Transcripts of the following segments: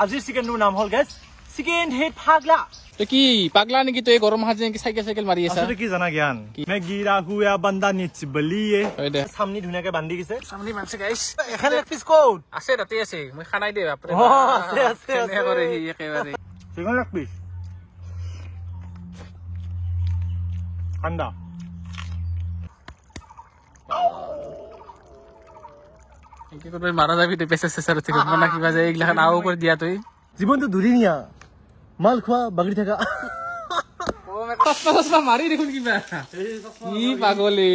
আজিৰ চিকেনটোৰ নাম হ'ল গাইছ চিকেন হেড পাগলা। কি পাগলা নেকি তই গৰম হাজে নেকি চাইকেল মাৰি আছা? কি জানা জ্ঞান मैं गिरा हुआ बंदा नीचे बलिए সামনি ধুনিয়াকে বান্ধি গিছে সামনি মানছে গাইস এখানে এক পিস কোট আছে ৰাতি আছে মই খানাই দে বাপৰে আছে আছে আছে কৰে হি একেবাৰে চিকেন এক পিস আন্ডা কি কৰি মাৰা যাবি তে পেছে চেছাৰ ঠিক মনা কিবা যায় এইগলাখান আও কৰি দিয়া তই জীৱনটো দুদিনীয়া মাল খোৱা বাগৰি থাকা কষ্ট মাৰি দেখোন কিবা কি পাগলে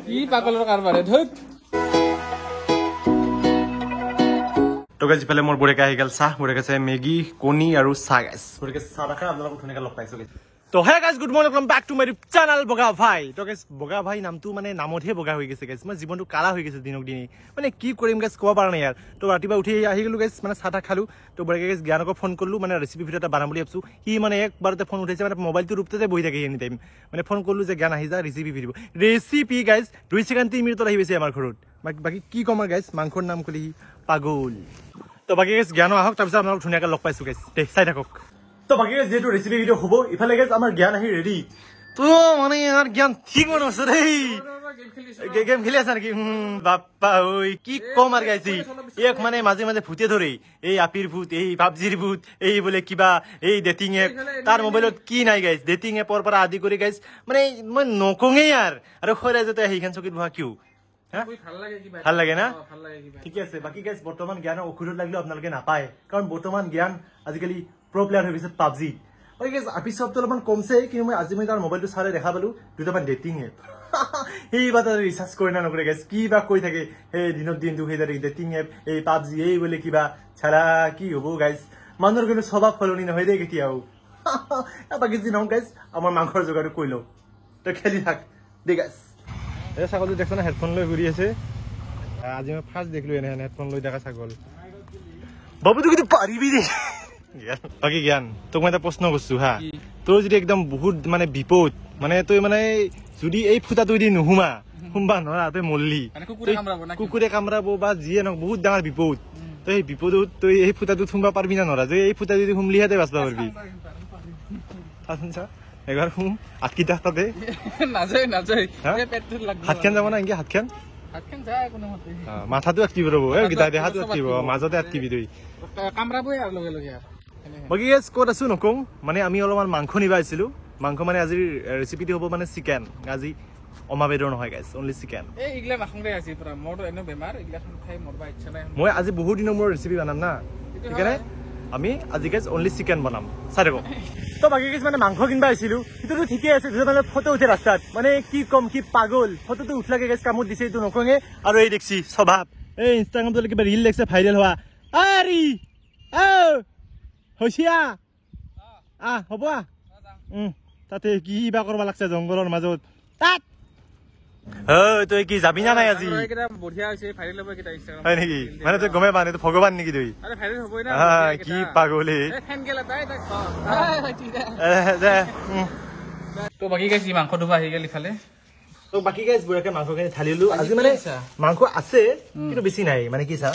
কি পাগলৰ কাৰবাৰে ধুত তো গাইজ ইফালে মোৰ বুঢ়েকা আহি গেল চাহ বুঢ়েকা আছে মেগী কণী আৰু চাহ গাইজ বুঢ়েকা চাহ ৰাখা আপোনালোকক ধুনীয়াকৈ লগ পাইছো তো hey guys good morning back to my channel বগা ভাই তো গাইজ বগা ভাই নামটো মানে নামতহে বগা হৈ গৈছে গাইজ মই জীৱনটো কালা হৈ গৈছে দিনক দিনে মানে কি কৰিম গাইজ ক'ব পৰা নাই ইয়াৰ তো ৰাতিপুৱা উঠি আহি গ'লো গাইজ মানে চাহ খালো তো বুঢ়েকা গাইজ জ্ঞানক ফোন কৰিলো মানে ৰেচিপি ভিডিঅ' এটা বনাম বুলি ভাবিছো সি মানে একবাৰতে ফোন উঠাইছে মানে মোবাইলটো ৰূপতে বহি থাকে এনি টাইম মানে ফোন কৰিলো যে জ্ঞান আহি যা recipe video' recipe guys 2 second 3 মিনিটত আহি গৈছে আমাৰ ঘৰত বাকী কি ক'ম আৰু গাইজ মাংসৰ নাম ক'লে সি পাগল তো বাকী গাইজ জ্ঞানো আহক তাৰপিছত আপোনালোক ধুনীয়াকৈ লগ পাইছো গাইজ দে চাই থাকক তো বাকী যেহেতু ৰেচিপি ভিডিঅ' হ'ব ইফালে গাইজ আমাৰ জ্ঞান আহি ৰেডি তো মানে ইয়াৰ জ্ঞান ঠিক মন আছে দেই গেম খেলি আছে নেকি বাপ্পা ঐ কি কম আৰু গাইছি এক মানে মাজে মাজে ভূতে ধৰে এই আপিৰ ভূত এই পাবজিৰ ভূত এই বোলে কিবা এই ডেটিং এপ তাৰ মোবাইলত কি নাই গাইছ ডেটিং এপৰ পৰা আদি কৰি গাইছ মানে মই নকঙেই আৰু খৰাই যাতে সেইখন চকীত বহা কিয় ভাল লাগে না ঠিকে আছে বাকী গাইছ বৰ্তমান জ্ঞানৰ ঔষধত লাগিলেও আপোনালোকে নাপায় কাৰণ বৰ্তমান জ্ঞান আজিকালি প্ৰ' প্লেয়াৰ হৈ গৈছে পাবজি আপি চবটো অলপমান কমছে কিন্তু মই আজি মই তাৰ মোবাইলটো চালে দেখা পালো দুটামান ডেটিং এপ সেইবা তাতে ৰিচাৰ্জ কৰে না নকৰে গাইছ কি বা কৈ থাকে সেই দিনত দিনটো সেই ডেটিং এপ এই পাবজি এই বোলে কিবা চাৰা কি হ'ব গাইছ মানুহৰ কিন্তু স্বভাৱ সলনি নহয় দেই কেতিয়াও বাকী যি নহওক গাইছ আমাৰ মাংসৰ যোগাৰটো কৈ লওঁ তই খেলি থাক দেই গাইছ এই ছাগলটো দেখছ না হেডফোন লৈ ঘূৰি আছে আজি মই ফাৰ্ষ্ট দেখিলো এনেহেন হেডফোন লৈ দেখা ছাগল বাবুটো কিন্তু পাৰিবি দেই বাকী জ্ঞান তোক মই এটা প্ৰশ্ন কৰিছো হা তোৰ যদি একদম বহুত মানে বিপদ মানে তই মানে যদি এই ফুটাটো যদি নুহুমা সোমবা নৰা তই মল্লি কুকুৰে কামৰাব বা যিয়ে নহওক বহুত ডাঙৰ বিপদ তই সেই বিপদত তই এই ফুটাটোত সোমবা পাৰিবি না নৰা যে এই ফুটা যদি সোমলিহে তই বাচবা পাৰিবি এবাৰ সোম আটকিটা তাতে হাতখন যাব না এনেকে হাতখন মাথাটো আটকিব ৰব দেহাটো আটকিব মাজতে আটকিবি তই বাকী গাইছ ক'ত আছো নকওঁ মানে আমি অলপমান মাংস নিবা আহিছিলো মাংস মানে আজিৰ ৰেচিপিটো হ'ব মানে চিকেন আজি অমা বেদৰ নহয় গাইছ অনলি চিকেন মই আজি বহুত দিনৰ মোৰ ৰেচিপি বনাম না সেইকাৰণে আমি আজি গাইছ অনলি চিকেন বনাম চাই থাকক তো বাকী গাইছ মানে মাংস কিনবা আহিছিলো সেইটোতো ঠিকে আছে মানে ফটো উঠে ৰাস্তাত মানে কি কম কি পাগল ফটোটো উঠলাকে গাইছ কামত দিছে এইটো নকঙে আৰু এই দেখছি স্বভাৱ এই ইনষ্টাগ্ৰামটো কিবা ৰিল দেখছে ভাইৰেল হোৱা আৰি হৈছিয়া হ'ব তাতে কি বা কৰবা লাগছে জংঘলৰ মাজত তাত তই কি যাবি না নাই আজি হয় নেকি মানে তই গমে পানে ভগৱান নেকি তই কি পাগলে তো বাকী গাইছ মাংস ধুবা আহি গেল ইফালে তো বাকী গাইছ বুঢ়াকে মাংসখিনি ঢালিলো আজি মানে মাংস আছে কিন্তু বেছি নাই মানে কি চা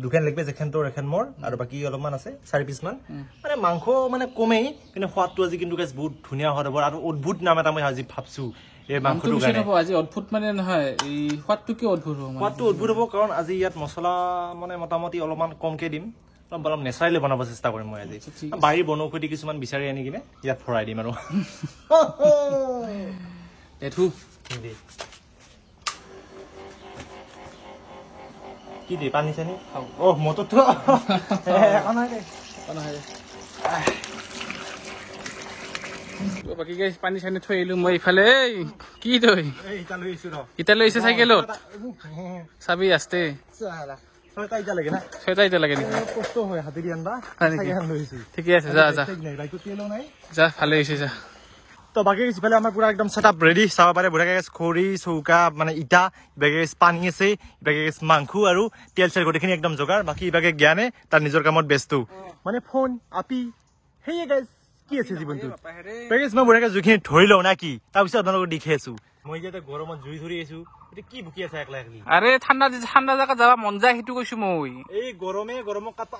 দুখান লেগ পিচ এখন তোৰ এখন মোৰ আৰু বাকী অলপমান আছে 4 পিচ মান মানে মাংস মানে কমেই কিন্তু সোৱাদটো আজি কিন্তু গাইছ বহুত ধুনীয়া হ'ব আৰু অদ্ভুত নাম এটা মই আজি ভাবছো এই মাংসটো কাৰণে আজি অদ্ভুত মানে নহয় এই সোৱাদটো কি অদ্ভুত হ'ব সোৱাদটো অদ্ভুত হ'ব কাৰণ আজি ইয়াত মছলা মানে মোটামুটি অলপমান কমকে দিম অলপ নেচাৰেলি বনাব চেষ্টা কৰিম মই আজি বাৰীৰ বনৌষধি কিছুমান বিচাৰি আনি কিনে ইয়াত ভৰাই দিম আৰু কি দি পানী চানি মটৰটো বাকী গাইছ পানী চানি থৈ আহিলো মই ইফালে কি তই ইটা লৈ আহিছে চাইকেলত চাবি আস্তে ঠিকে আছে যা ভালে হৈছে যা তো বাকী সিফালে আমাৰ পুৰা একদম সেটআপ ৰেডি চাব পাৰে বুঢ়া গাইছ খৰি চৌকা মানে ইটা ইবাগে পানী আছে ইবাগে মাংস আৰু তেল চেল গোটেইখিনি একদম যোগাৰ বাকী ইবাগে জ্ঞানে তাৰ নিজৰ কামত ব্যস্ত মানে ফোন আপি হেয়ে গাইছ কি আছে জীৱনটো পেকেজ মই বুঢ়াকে জুইখিনি ধৰি লওঁ না কি তাৰপিছত আপোনালোকক দেখি আছো মই যে গৰমত জুই ধৰি আছো এটা কি ভুকি আছে একলা একলি আৰে ঠাণ্ডা জাগাত যাবা মন যায় সেইটো কৈছো মই এই গৰমক কাটপা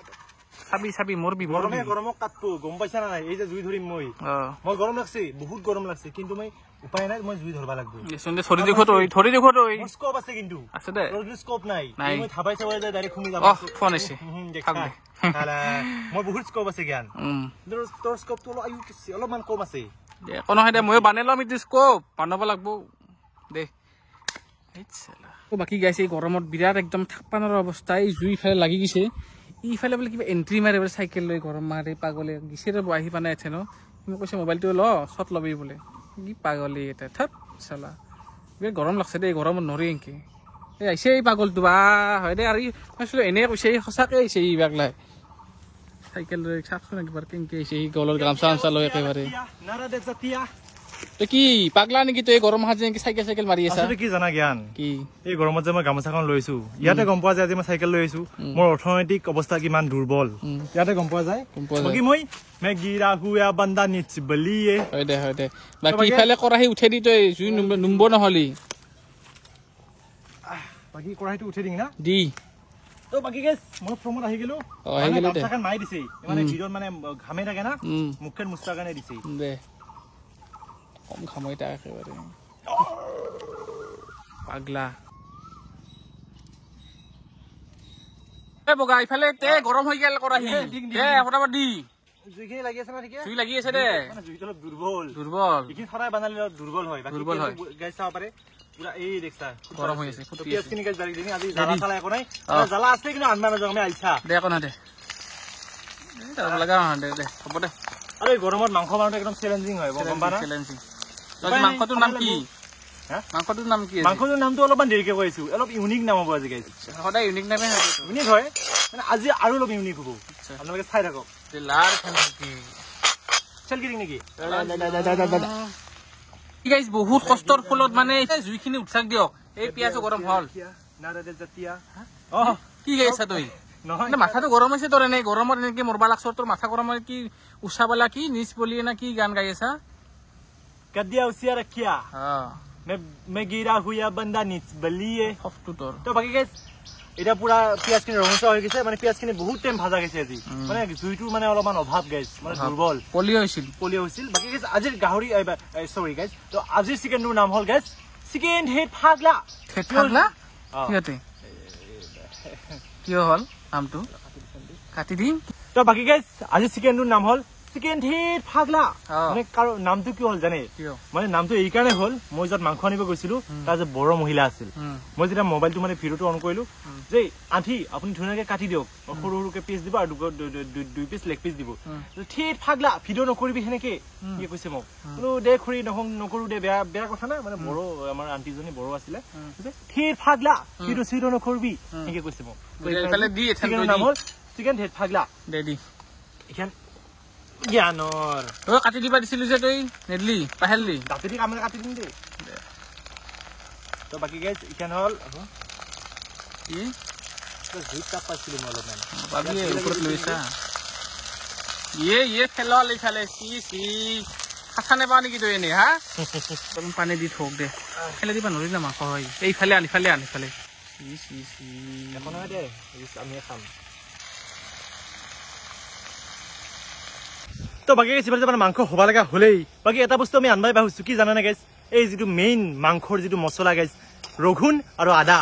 চাবি মোৰ গৰমক কাটপো গম পাইছা না নাই এই যে জুই ধৰিম মই গৰম লাগছে বহুত গৰম লাগছে কিন্তু মই উপায় নাই মই জুই ধৰবা লাগব ধৰি দেখো তই স্কোপ আছে কিন্তু আছে দে স্কোপ নাই মই থাবাই চাবাই যায় ডাইৰেক্ট খুমি যাব ফোন আছে মই বহুত স্কোপ আছে জ্ঞান তোৰ স্কোপটো অলপমান কম আছে একো নহয় দে ময়ো বানাই ল'ম এইটো স্কোপ বানাব লাগব দে বাকী গাইছে এই গৰমত বিৰাট একদম থাকবা নোৱাৰা অৱস্থা এই জুই ইফালে লাগি গৈছে ইফালে বোলে কিবা এণ্ট্ৰি মাৰে বোলে চাইকেল লৈ গৰম মাৰে পাগলে গিছে আহি পানাই আছে ন মোক কৈছে মোবাইলটো ল শ্বট ল'বি বোলে কি পাগলি এটা থাপ চালা বিৰাট গৰম লাগছে দেই গৰমত নৰি এনকে এই আহিছে এই পাগলটো বা হয় দে আৰু কৈছিলো এনেই কৈছে সঁচাকে আহিছে ই বাগলাই চাইকেল লৈ চাকচোন একবাৰ কেনেকে আহিছে সি গলৰ গামচা লৈ একেবাৰে কি পাগলা নেকি তই গৰম হাত যেনেকে চাইকেল মাৰি আছা কি জানা জ্ঞান কি এই গৰমত যে মই গামোচাখন লৈছো ইয়াতে গম পোৱা যায় যে মই চাইকেল লৈ আহিছো মোৰ অৰ্থনৈতিক অৱস্থা কিমান দুৰ্বল ইয়াতে গম পোৱা যায় বাকী মই মেগিৰা হুয়া বান্দা নিচ বলিয়ে হয় দে বাকী ইফালে কৰাহি উঠে দি তই জুই নুম্ব নহলি বাকী কৰাহিটো উঠে দিং না দি তো বাকী গাইছ মই ফ্ৰমত আহি গেলো গামোচাখন মাৰি দিছে মানে ভিৰত মানে ঘামে থাকে না মুখখন মুস্তা কাৰণে দিছে দে কম খামই তাক একেবাৰে পাগলা বগা ইফালে তে গৰম হৈ গেল কৰাহি ফটাফট দি জুইখিনি লাগি আছে না ঠিকে জুই লাগি আছে দে জুইটো অলপ দুৰ্বল এইখিনি সদায় বানালে দুৰ্বল হয় গাইছ চাব পাৰে পুৰা এই দেখছা গৰম হৈ আছে পিয়াজখিনি গাইছ বাৰি দিনি আজি জ্বালা চালা একো নাই জ্বালা আছে কিন্তু আনবা নাযাওঁ আমি আইছা দে একো নাই দে লগা দে হ'ব দে আৰু এই গৰমত মাংস বনাওঁতে একদম চেলেঞ্জিং হয় গম পা না মাংসটোৰ নাম কি মাংসটোৰ নাম কি মাংসটোৰ নামটো অলপমান দেৰিকে কৈছো অলপ ইউনিক নাম হ'ব আজি গাইছ সদায় ইউনিক নামে ইউনিক হয় মানে আজি আৰু অলপ ইউনিক হ'ব আপোনালোকে চাই থাকক লাৰ চেলকি দিং নেকি বহুত কষ্টৰ ফলত মানে জুইখিনি উৎসাহ দিয়ক এই পিয়াজো গৰম হল কি গাইছা তই নহয় মাথাটো গৰম হৈছে তোৰ এনেই গৰমত এনেকে মৰবা লাগছ তোৰ মাথা গৰম হয় কি উচাবলা কি নিজ বলি না কি গান গাই আছা কদিয়া উচিয়া ৰাখিয়া मैं गिरा हुआ बंदा निच बलिए तो बाकी गाइस এটা পুরা পিয়াজখিনি ৰঙচা হৈ গৈছে মানে পিয়াজখিনি বহুত টাইম ভাজা গৈছে আজি মানে জুইটো মানে অলপমান অভাৱ গাইছ মানে দুৰ্বল পলি হৈছিল বাকি গাইস আজিৰ গাহৰি সৰি গাইস তো আজিৰ চিকেনটোৰ নাম হল গাইস চিকেন হেড ফাগলা কি হল নামটো কাটি দিম তো বাকি গাইস আজিৰ চিকেনটোৰ নাম হল চিকেন হেড ফাগলা মানে কাৰো নামটো কি হল জানে মানে নামটো এই কাৰণে হল মই যত মাংস আনিব গৈছিলো তাৰ যে বড় মহিলা আছিল মই যেতিয়া মোবাইলটো মানে ভিডিঅটো অন কৰিলো যে আঠি আপুনি ধুনীয়াকে কাটি দিয়ক সৰু সৰুকে পিচ দিব আৰু দুই পিচ লেগ পিচ দিব ঠিক ফাগলা ভিডিঅ নকৰিবি হেনেকে কি কৈছে মোক কোনো দে খুৰি নকৰো দে বেয়া কথা না মানে বড় আমাৰ আন্টিজনী বড় আছিলে ঠিক ফাগলা ভিডিঅ নকৰিবি হেনেকে কৈছে মোক এইফালে দি চিকেনৰ নাম হল চিকেন হেড ফাগলা দে দি এখন জ্ঞানৰ তই কাটি দিবা দিছিলি যে তই নেদলি পাহেললি দাঁতি দি কামে কাটি দিম দে তো বাকি গাইস ইখান হল কি তো জুইত কাপ পাইছিলো মই অলপমান বাবি ওপৰত লৈছা ইয়ে খেলল ইফালে সি খাছানে পা নেকি তই এনে হা তুমি পানী দি থক দে খেলে দিবা নৰি না মাংস হয় এইফালে আনিফালে এখন হয় দে আমি খাম তো বাকি গাইস এবাৰ মানে মাংস হবা লাগা হলেই বাকি এটা বস্তু আমি আনবাই ভাবিছো কি জানা না গাইস এই যেটো মেইন মাংসৰ যেটো মছলা গাইস ৰঘুন আৰু আদা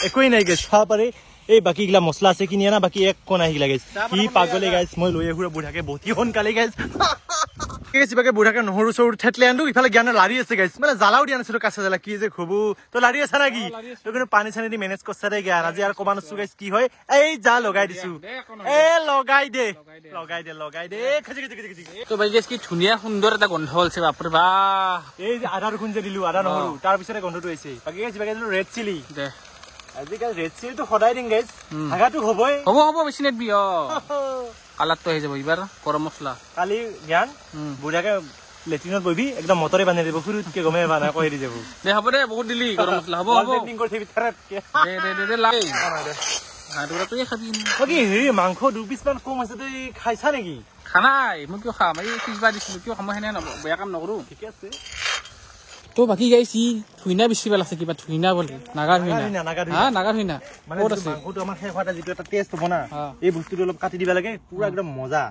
একোই নাই গাইস খাব পাৰে এই বাকি গিলা মছলা আছে কিনি আনা বাকি এক কোন আহিলা গাইস কি পাগলে গাইস মই লৈ আহুৰা বুঢ়াকে বতি হন কালি গাইস কেছি বাকে বুঢ়াকে নহৰু চৰু ঠেটলে আনু ইফালে জ্ঞান লাৰি আছে গাইস মানে জালাও দি আনিছিলো কাছে জালা কি যে খবু তো লাৰি আছে নাকি তো কিন্তু পানী চানি দি মেনেজ কৰছা দে জ্ঞান আজি আৰু কমান আছো গাইস কি হয় এই যা লগাই দিছো লগাই দে খজি তো ভাই গাইস কি ধুনিয়া সুন্দৰ এটা গন্ধ হলছে বাপৰে বা এই যে আদা ৰখুন যে দিলো আদা নহৰু তাৰ পিছতে গন্ধটো হৈছে বাকি গাইস বাকি ৰেড চিলি দে আজিকাল ৰেড চিলি তো সদায় দিন গাইস হাগাটো হবই হ'ব বেছি নেট বিয় কালাৰ তো হৈ যাব এবাৰ গৰম মছলা কালি জ্ঞান বুঢ়াকে লেট্ৰিনত বহি একদম মটৰে বান্ধি দিব ফুৰুতকে গমে বানা কৈ দি যাব দে হ'ব দে বহুত দিলি গৰম মছলা হ'ব পেইন্টিং কৰি থবি তাৰতকে দে লাই হাতুৰা তুই খাবি বাকি হেৰি মাংস দুই পিছ মান কম আছে তুই খাইছা নেকি খানাই মই কিয় খাম এই পিছবা দিছিলো কিয় সময় হেনে বেয়া কাম নকৰো ঠিকে আছে তো বাকী গাইছ ই ধুইনা বেছি ভাল আছে কিবা ধুইনা বুলি নাগা ধুইনা হা নাগা ধুইনা মানে মাংসটো আমাৰ শেষ হোৱাটা যিটো এটা টেষ্ট হ'ব না এই বস্তুটো অলপ কাটি দিব লাগে পুৰা একদম মজা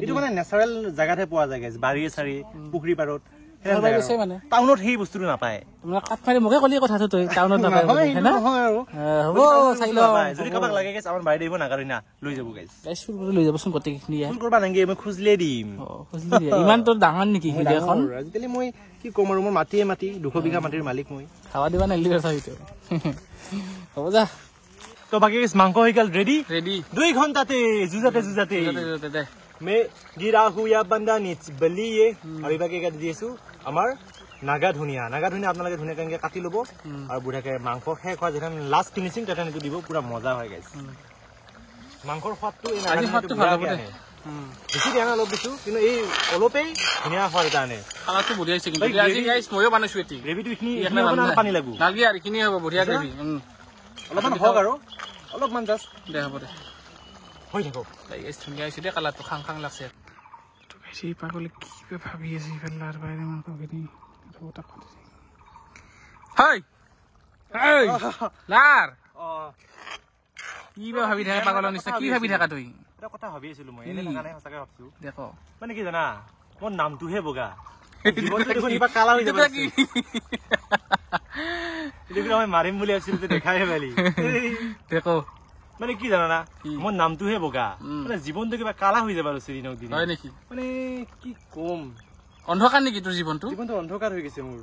এইটো মানে নেচাৰেল জাগাতে পোৱা যায় গাইছ বাৰীয়ে চাৰি পুখুৰী পাৰত মানে টাউনত সেই বস্তুটো নাপায় তোমাৰ কাট মাৰি মোকে কলি কথাটো তই টাউনত নাপায় হ'ব চাই ল যদি কাবাক লাগে গাইছ আমাৰ বাৰীত আহিব নাগা ধুইনা লৈ যাব গাইছ গাইছ ফুল কৰি লৈ যাবচোন গোটেইখিনি ফুল কৰবা নাংগে মই খুজলে দিম ইমান তোৰ ডাঙৰ নেকি হিলিয়াখন আজিকালি মই কি কম আৰু মোৰ মাটিয়ে মাটি 200 বিঘা মাটিৰ মালিক মই খাৱা দিবা নালি কথা হইতো হ'ব যা তো বাকি গাইছ মাংস হৈ গল ৰেডি 2 ঘণ্টাতে জুজাতে দে मैं गिरा हुआ बंदा नीच बलिए अभी बाकी क्या दिएसु আমাৰ নাগা ধুনিয়া আপোনালোকে ধুনিয়াকৈ কাটি ল'ব আৰু বুঢ়াকে মাংস শেষ হয় যেন লাষ্ট ফিনিশিং তেনে এইটো দিব পুৰা মজা হয় গাইছ মাংসৰ সোৱাদটো এই আজি সোৱাদটো ভাল হ'ব দে বেছি দিয়া অলপ দিছো কিন্তু এই অলপেই ধুনীয়া সোৱাদ এটা আনে খানাটো বঢ়িয়া হৈছে কিন্তু আজি গাইছ ময়ো বানাইছো এটি গ্ৰেভিটো ইখিনি পানী লাগু নালগে আৰু কিনি হ'ব বঢ়িয়া গ্ৰেভি অলপমান হওক আৰু অলপমান জাষ্ট দে হ'ব দে হৈ থাকো গাইছ ধুনীয়া হৈছে দে কালাৰটো খাং লাগছে তো গাইছ এই পাগলে কি ভাবি আছে ইফালে লাৰ বাইৰে মাংসখিনি হয় লাৰ কি ভাবি থাকে পাগলৰ নিচিনা কি ভাবি থাকা তুই এটা কথা ভাবি আছিলো মই এনে নাগানে সঁচাকে ভাবছো দেখো মানে কি জানা মোৰ নামটোহে বগা জীৱনটো দেখোন কিবা কালা হৈ যাব কি দেখোন মই মাৰিম বুলি আছিলো যে দেখাই পালি দেখো মানে কি জানা না মোৰ নামটোহে বগা মানে জীৱনটো কিবা কালা হৈ যাব আৰু দিনক দিন হয় নেকি মানে কি কম অন্ধকাৰ নেকি তোৰ জীৱনটো অন্ধকাৰ হৈ গৈছে মোৰ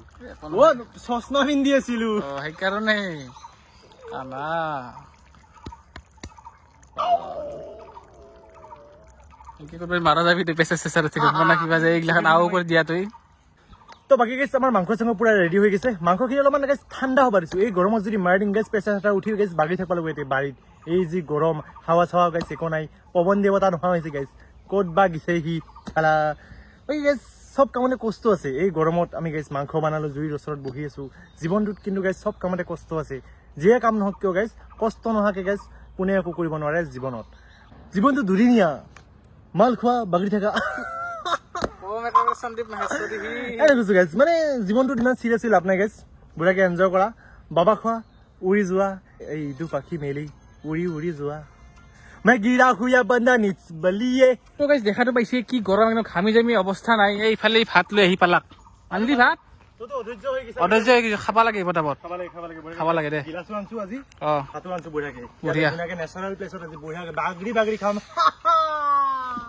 ও চশমা পিন্ধি আছিলো সেইকাৰণে মাৰা যাবি তই পেচা চেচাৰ কিবা যে এইগিলাখন আও কৰি দিয়া তই তো বাকি গাইছ আমাৰ মাংস চাংস পুৰা ৰেডি হৈ গৈছে মাংসখিনি অলপমান গাইছ ঠাণ্ডা হ'ব দিছো এই গৰমত যদি মাৰি দিম গাইছ প্ৰেচাৰ চেচাৰ উঠি গাইছ বাগি থাকিব লাগিব এতিয়া বাৰীত এই যি গৰম হাৱা চাৱা গাইছ একো নাই পৱন দেৱতা নোহোৱা হৈছে গাইছ ক'ত বা গিছে সি খালা এই গাইছ সব কামতে কষ্ট আছে এই গৰমত আমি গাইছ মাংস বনালো জুইৰ ওচৰত বহি আছো জীৱনটোত কিন্তু গাইছ সব কামতে কষ্ট আছে যিয়ে কাম নহওক কিয় গাইছ কষ্ট নোহোৱাকে গাইছ কোনে একো কৰিব নোৱাৰে জীৱনটো দুদিনীয়া মাল খোৱা বাগৰি থাকা মানে জীৱনটোত ইমান চিৰিয়াছলি লাভ নাই গাইছ বুঢ়াকে এনজয় কৰা বাবা খোৱা উৰি যোৱা এইটো পাখি মেলি উৰি যোৱা मैं गिरा हुआ बंदा निच बलिए তো গাইছ দেখাটো পাইছে কি গৰম একদম ঘামি জামি অৱস্থা নাই এইফালে ভাত লৈ আহি পালাক আনলি ভাত অধৈৰ্য হৈ গৈছে খাব লাগে পটাপট খাব লাগে দে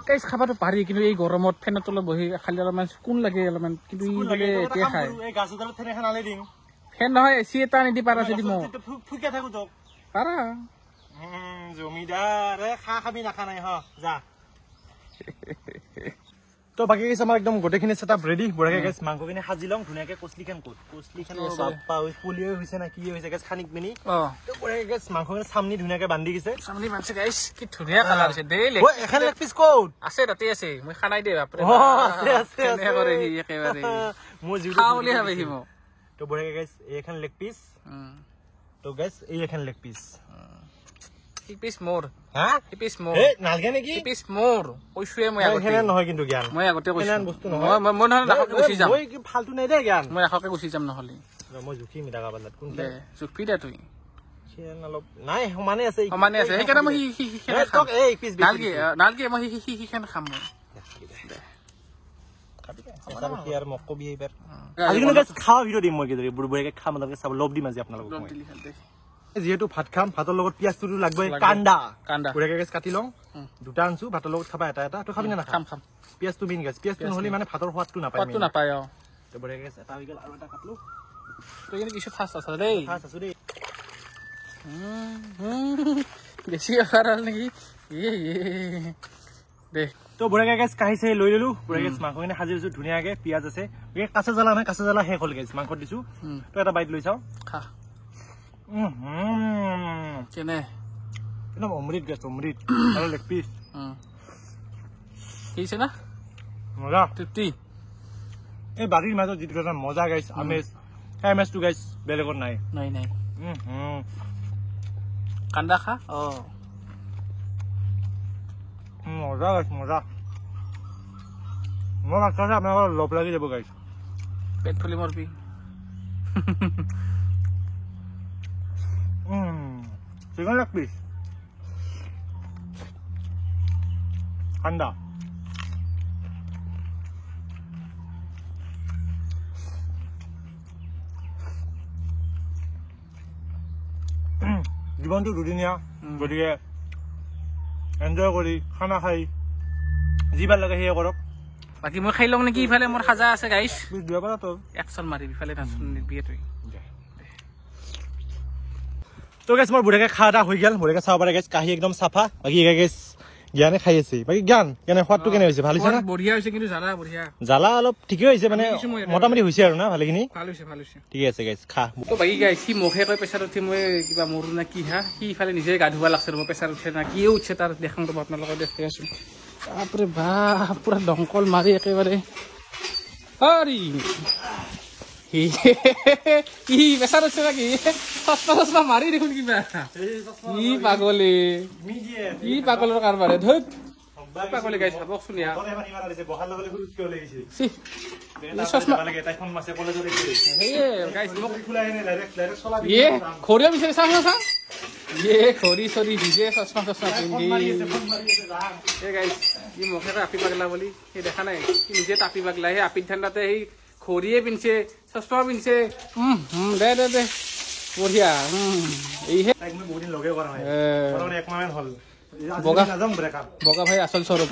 গাইছ খাবাটো পাৰি কিন্তু এই গৰমত ফেনৰ তলত বহি খালি অলপমান কোন লাগে অলপমান কিন্তু ই বোলে এতিয়া খায় ফেন নহয় এচি এটা আনি দি পাৰা যদি মোক পাৰা জমিদাৰ খা খাবি নাখা নাই যা তো বাকি গাইছ আমাৰ একদম গোটেইখিনি সেটআপ ৰেডি বুঢ়াকে গাইছ মাংসখিনি সাজি লওঁ ধুনীয়াকে কচলিখান বাপ্পা পুলিয়ে হৈছে না কি হৈছে গাইছ খানিক মিনি তো বুঢ়াকে গাইছ মাংসখিনি চামনি ধুনীয়াকে বান্ধি গৈছে চামনি বান্ধছে গাইছ কি ধুনীয়া কালাৰ হৈছে দেই এখন লেগ পিচ ক'ত আছে তাতে আছে মই খানাই দে বাপৰে আছে একেবাৰে একেবাৰে মই খাওঁ বুলি ভাবে সি মোক তো বুঢ়াকে গাইছ এইখন লেগ পিচ তো গাইছ এই এখন leg piece He piece more. হা He piece more. এই নালগে নেকি He piece more. কৈছোৱে মই আগতে হেনে নহয় কিন্তু জ্ঞান মই আগতে কৈছো হেনে বস্তু নহয় মই নহয় নাখকে গুচি যাম মই কি ফালতু নাই দে জ্ঞান মই নাখকে গুচি যাম নহলি মই জুখি মিটা কাবালত কোন দে জুখি দে তুই চেন অলপ নাই সমানে আছে সেইকাৰণে মই তক এই পিছ নালগে মই খান খাম মই আৰু মোক কবি এইবাৰ আজি কিন্তু খাওয়া ভিডিও দিম মই কি বুঢ়াকে খাম আপোনালোকে চাব লব দিম আজি আপোনালোকক যিহেতু ভাত খাম ভাতৰ লগত পিয়াজটো লাগবই কান্দা বুঢ়াকে গাইছ কাটি লওঁ দুটা আনছো ভাতৰ লগত খাবা এটা তো খাবি না খাম পিয়াজটো মেইন গাইছ পিয়াজটো নহলে মানে ভাতৰ সোৱাদটো নাপায় তো বুঢ়াকে গাইছ এটা হৈ গ'ল আৰু এটা কাটলো তই কিন্তু কিছু ফাষ্ট আছ দেই বেছি অফাৰ নেকি দে তো বুঢ়াকে গাইছ কাহিছে লৈ ললো বুঢ়াকে গাইছ মাংসখিনি সাজি দিছো ধুনীয়াকে পিয়াজ আছে কাঁচা জ্বালা নহয় কাঁচা জ্বালা শেষ হ'ল গাইছ মাংসত দিছো তো এটা বাইট লৈ চাওঁ খা কেনে একদম অমৃত গাইছ অমৃত আৰু লেগ পিচ হৈছে না মজা তৃপ্তি এই বাৰীৰ মাজত যিটো এটা মজা গাইছ আমেজ সেই আমেজটো গাইছ বেলেগত নাই নাই কান্দা খা মজা গাইছ মজা মই লাগছে আপোনালোকৰ লব লাগি যাব গাইছ পেট ফুলি মৰবি চিকেন লেগ পিস ঠান্ডা জীৱনটো দুদিনীয়া গতিকে এনজয় কৰি খানা খাই যি ভাল লাগে সেয়ে কৰক বাকী মই খাই লওঁ নেকি ইফালে মোৰ সাজা আছে গাইছ দিব পাৰা তোৰ একচন মাৰি ইফালে নাচোন নিদিয়ে তুই তো গেছ মোৰ বুঢ়াকে খা এটা হৈ গ'ল বুঢ়াকে চাব পাৰে গেছ কাহি একদম চাফা বাকী গেছ জ্ঞানে খাই আছে বাকী জ্ঞান কেনে সোৱাদটো কেনে হৈছে ভাল হৈছে না বঢ়িয়া হৈছে কিন্তু জ্বালা বঢ়িয়া জ্বালা অলপ ঠিকেই হৈছে মানে মোটামুটি হৈছে আৰু না ভালেখিনি ভাল হৈছে ঠিকে আছে গেছ খা তো বাকী গাইছ সি মুখে কৈ প্ৰেছাৰ উঠি মই কিবা মোৰো না কি হা সি ইফালে নিজে গা ধুব লাগছে ৰ'ব প্ৰেছাৰ উঠে না কিয়ে উঠছে তাৰ দেখাম ৰ'ব আপোনালোকক দেখি আছো বাপৰে বাপ পুৰা দংকল মাৰি একেবাৰে হৰি কি প্ৰেছাৰ উঠছে নাকি চচমা মাৰি দেখোন কিবা কি পাগলে কি পাগলৰ কাৰবাৰে ধৈত পাগলে গাইছ ভাবকচোন ইয়া খৰিয়া বিচাৰি চাওঁ চা খৰি চৰি ভিজে চচমা পিন্ধি গাইছ ই মুখে আপি পাগলা বুলি সি দেখা নাই সি নিজে তাপি পাগলা সেই আপিত ঠাণ্ডাতে সেই খৰিয়ে পিন্ধছে চচমা পিন্ধছে দে বঢ়িয়া এইহে বগা ভাই আচল স্বৰূপ